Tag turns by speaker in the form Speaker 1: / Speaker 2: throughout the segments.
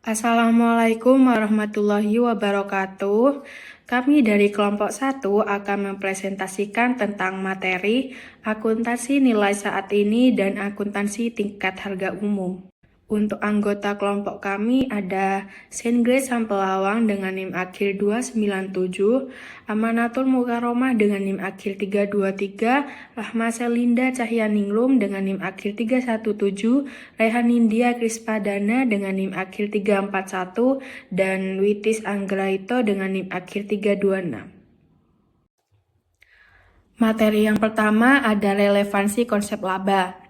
Speaker 1: Assalamualaikum warahmatullahi wabarakatuh. Kami dari kelompok 1 akan mempresentasikan tentang materi akuntansi nilai saat ini dan akuntansi tingkat harga umum. Untuk anggota kelompok kami ada Senggrace Sampelawang dengan NIM akhir 297, Amanatul Mukaromah dengan NIM akhir 323, Rahma Selinda Cahyaninglum dengan NIM akhir 317, Rehan India Krispadana dengan NIM akhir 341, dan Witis Anggraito dengan NIM akhir 326. Materi yang pertama ada relevansi konsep laba.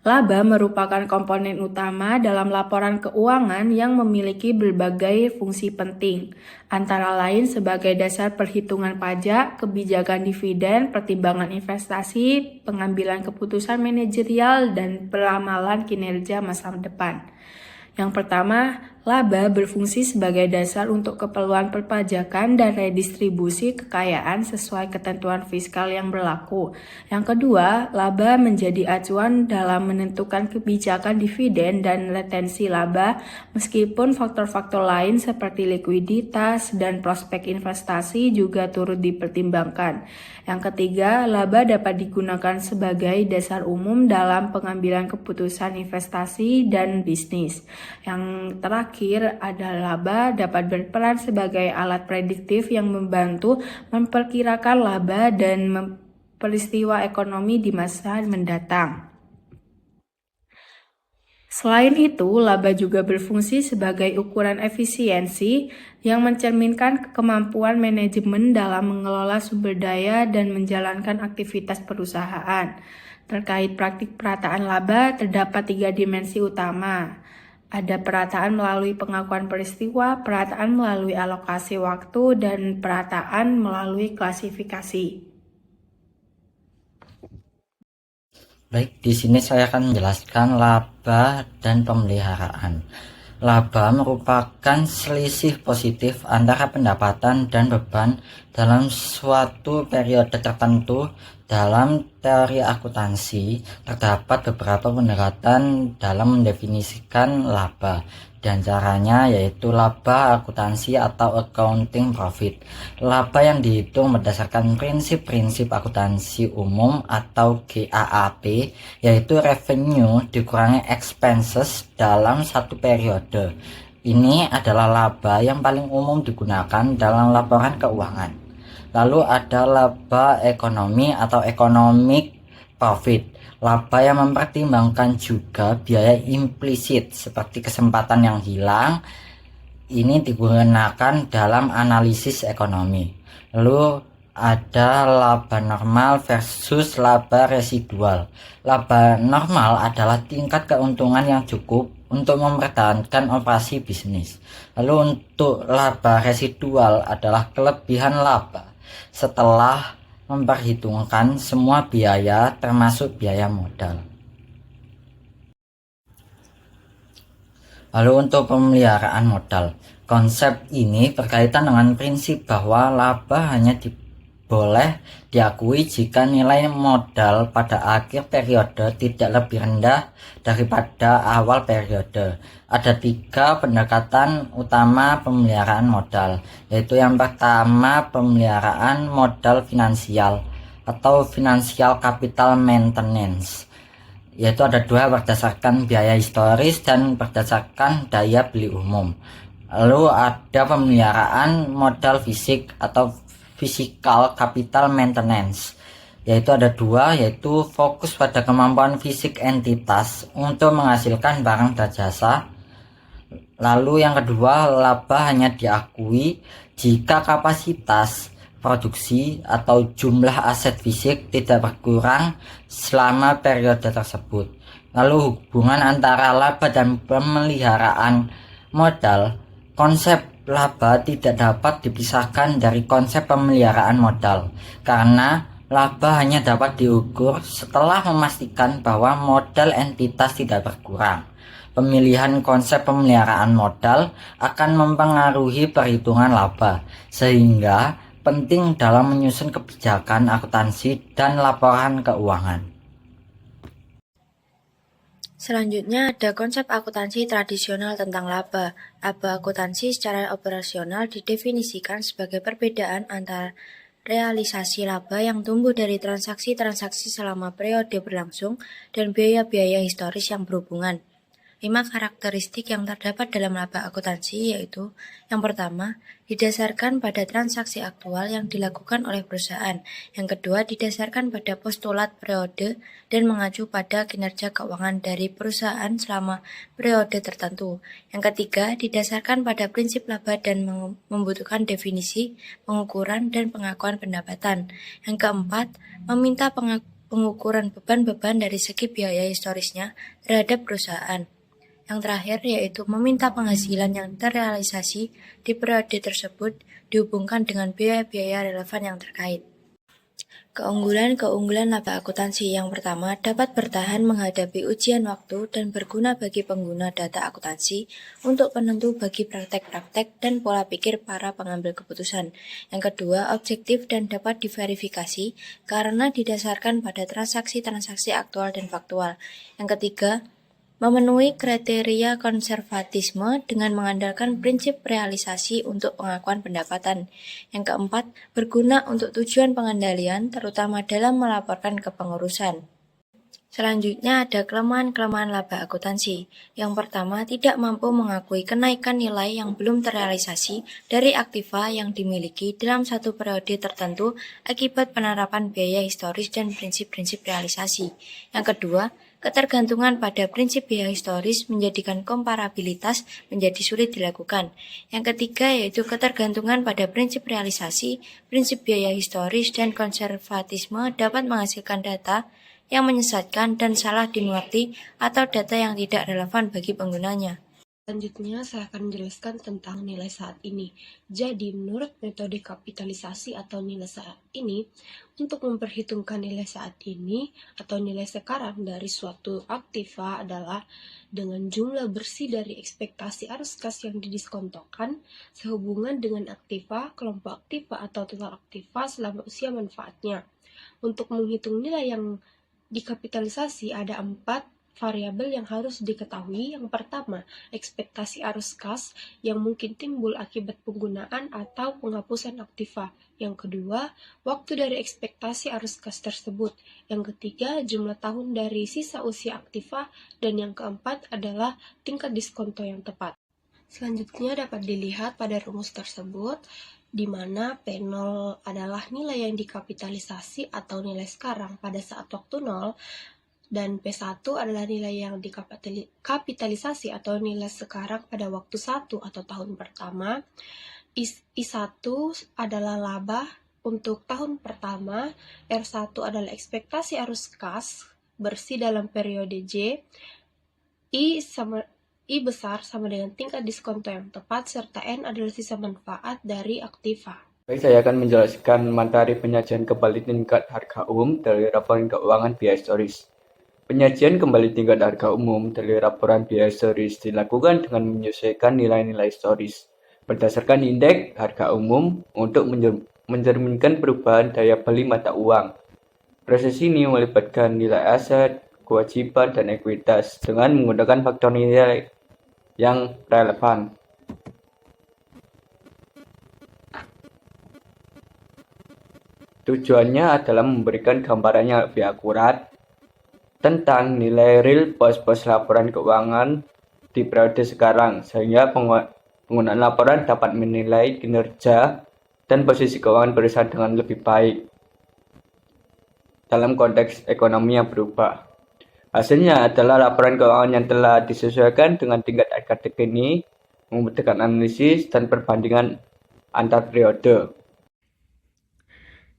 Speaker 1: Laba merupakan komponen utama dalam laporan keuangan yang memiliki berbagai fungsi penting, antara lain sebagai dasar perhitungan pajak, kebijakan dividen, pertimbangan investasi, pengambilan keputusan manajerial, dan peramalan kinerja masa depan. Yang pertama, laba berfungsi sebagai dasar untuk keperluan perpajakan dan redistribusi kekayaan sesuai ketentuan fiskal yang berlaku. Yang kedua, laba menjadi acuan dalam menentukan kebijakan dividen dan retensi laba, meskipun faktor-faktor lain seperti likuiditas dan prospek investasi juga turut dipertimbangkan. Yang ketiga, laba dapat digunakan sebagai dasar umum dalam pengambilan keputusan investasi dan bisnis. Yang terakhir ada laba dapat berperan sebagai alat prediktif yang membantu memperkirakan laba dan peristiwa ekonomi di masa mendatang. Selain itu, laba juga berfungsi sebagai ukuran efisiensi yang mencerminkan kemampuan manajemen dalam mengelola sumber daya dan menjalankan aktivitas perusahaan. Terkait praktik perataan laba, terdapat 3 dimensi utama. Ada perataan melalui pengakuan peristiwa, perataan melalui alokasi waktu, dan perataan melalui klasifikasi.
Speaker 2: Baik, di sini saya akan menjelaskan laba dan pemeliharaan. Laba merupakan selisih positif antara pendapatan dan beban dalam suatu periode tertentu. Dalam teori akuntansi, terdapat beberapa pendekatan dalam mendefinisikan laba, dan caranya yaitu laba akuntansi atau accounting profit. Laba yang dihitung berdasarkan prinsip-prinsip akuntansi umum atau GAAP, yaitu revenue dikurangi expenses dalam satu periode. Ini adalah laba yang paling umum digunakan dalam laporan keuangan. Lalu ada laba ekonomi atau economic profit. Laba yang mempertimbangkan juga biaya implisit seperti kesempatan yang hilang. Ini digunakan dalam analisis ekonomi. Lalu ada laba normal versus laba residual. Laba normal adalah tingkat keuntungan yang cukup untuk mempertahankan operasi bisnis. Lalu untuk laba residual adalah kelebihan laba setelah memperhitungkan semua biaya termasuk biaya modal. Lalu untuk pemeliharaan modal, konsep ini berkaitan dengan prinsip bahwa laba hanya boleh diakui jika nilai modal pada akhir periode tidak lebih rendah daripada awal periode. Ada 3 pendekatan utama pemeliharaan modal, yaitu yang pertama pemeliharaan modal finansial atau financial capital maintenance, yaitu ada 2, berdasarkan biaya historis dan berdasarkan daya beli umum. Lalu ada pemeliharaan modal fisik atau physical capital maintenance, yaitu ada 2, yaitu fokus pada kemampuan fisik entitas untuk menghasilkan barang dan jasa. Lalu yang kedua, laba hanya diakui jika kapasitas produksi atau jumlah aset fisik tidak berkurang selama periode tersebut. Lalu hubungan antara laba dan pemeliharaan modal. Konsep laba tidak dapat dipisahkan dari konsep pemeliharaan modal, karena laba hanya dapat diukur setelah memastikan bahwa modal entitas tidak berkurang. Pemilihan konsep pemeliharaan modal akan mempengaruhi perhitungan laba, sehingga penting dalam menyusun kebijakan akuntansi dan laporan keuangan.
Speaker 1: Selanjutnya ada konsep akuntansi tradisional tentang laba. Laba akuntansi secara operasional didefinisikan sebagai perbedaan antara realisasi laba yang tumbuh dari transaksi-transaksi selama periode berlangsung dan biaya-biaya historis yang berhubungan. 5 karakteristik yang terdapat dalam laba akuntansi yaitu: yang pertama, didasarkan pada transaksi aktual yang dilakukan oleh perusahaan. Yang kedua, didasarkan pada postulat periode dan mengacu pada kinerja keuangan dari perusahaan selama periode tertentu. Yang ketiga, didasarkan pada prinsip laba dan membutuhkan definisi, pengukuran, dan pengakuan pendapatan. Yang keempat, meminta pengukuran beban-beban dari segi biaya historisnya terhadap perusahaan. Yang terakhir yaitu meminta penghasilan yang terrealisasi di periode tersebut dihubungkan dengan biaya-biaya relevan yang terkait. Keunggulan laba akuntansi yang pertama, dapat bertahan menghadapi ujian waktu dan berguna bagi pengguna data akuntansi untuk penentu bagi praktek-praktek dan pola pikir para pengambil keputusan. Yang kedua, objektif dan dapat diverifikasi karena didasarkan pada transaksi-transaksi aktual dan faktual. Yang ketiga, memenuhi kriteria konservatisme dengan mengandalkan prinsip realisasi untuk pengakuan pendapatan. Yang keempat, berguna untuk tujuan pengendalian, terutama dalam melaporkan kepengurusan. Selanjutnya ada kelemahan-kelemahan laba akuntansi. Yang pertama, tidak mampu mengakui kenaikan nilai yang belum terrealisasi dari aktiva yang dimiliki dalam satu periode tertentu akibat penerapan biaya historis dan prinsip-prinsip realisasi. Yang kedua, ketergantungan pada prinsip biaya historis menjadikan komparabilitas menjadi sulit dilakukan. Yang ketiga yaitu ketergantungan pada prinsip realisasi, prinsip biaya historis, dan konservatisme dapat menghasilkan data yang menyesatkan dan salah dimengerti atau data yang tidak relevan bagi penggunanya.
Speaker 3: Selanjutnya, saya akan menjelaskan tentang nilai saat ini. Jadi, menurut metode kapitalisasi atau nilai saat ini, untuk memperhitungkan nilai saat ini atau nilai sekarang dari suatu aktiva adalah dengan jumlah bersih dari ekspektasi arus kas yang didiskontokan sehubungan dengan aktiva, kelompok aktiva atau total aktiva selama usia manfaatnya. Untuk menghitung nilai yang dikapitalisasi ada 4 variabel yang harus diketahui. Yang pertama, ekspektasi arus kas yang mungkin timbul akibat penggunaan atau penghapusan aktiva. Yang kedua, waktu dari ekspektasi arus kas tersebut. Yang ketiga, jumlah tahun dari sisa usia aktiva. Dan yang keempat adalah tingkat diskonto yang tepat. Selanjutnya dapat dilihat pada rumus tersebut, di mana P0 adalah nilai yang dikapitalisasi atau nilai sekarang pada saat waktu 0, dan P1 adalah nilai yang dikapitalisasi atau nilai sekarang pada waktu 1 atau tahun pertama. I1 adalah laba untuk tahun pertama, R1 adalah ekspektasi arus kas bersih dalam periode J, I besar sama dengan tingkat diskonto yang tepat, serta N adalah sisa manfaat dari aktiva.
Speaker 4: Baik, saya akan menjelaskan materi penyajian kembali tingkat harga umum dari laporan keuangan biaya historis. Penyajian kembali tingkat harga umum dari laporan biaya historis dilakukan dengan menyesuaikan nilai-nilai historis berdasarkan indeks harga umum untuk mencerminkan perubahan daya beli mata uang. Proses ini melibatkan nilai aset, kewajiban, dan ekuitas dengan menggunakan faktor nilai yang relevan. Tujuannya adalah memberikan gambaran yang lebih akurat tentang nilai real pos-pos laporan keuangan di periode sekarang, sehingga penggunaan laporan dapat menilai kinerja dan posisi keuangan perusahaan dengan lebih baik dalam konteks ekonomi yang berubah. Hasilnya adalah laporan keuangan yang telah disesuaikan dengan tingkat harga terkini, memudahkan analisis dan perbandingan antar periode.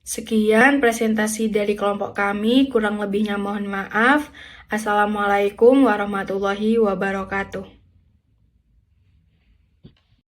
Speaker 1: Sekian presentasi dari kelompok kami, kurang lebihnya mohon maaf. Assalamualaikum warahmatullahi wabarakatuh.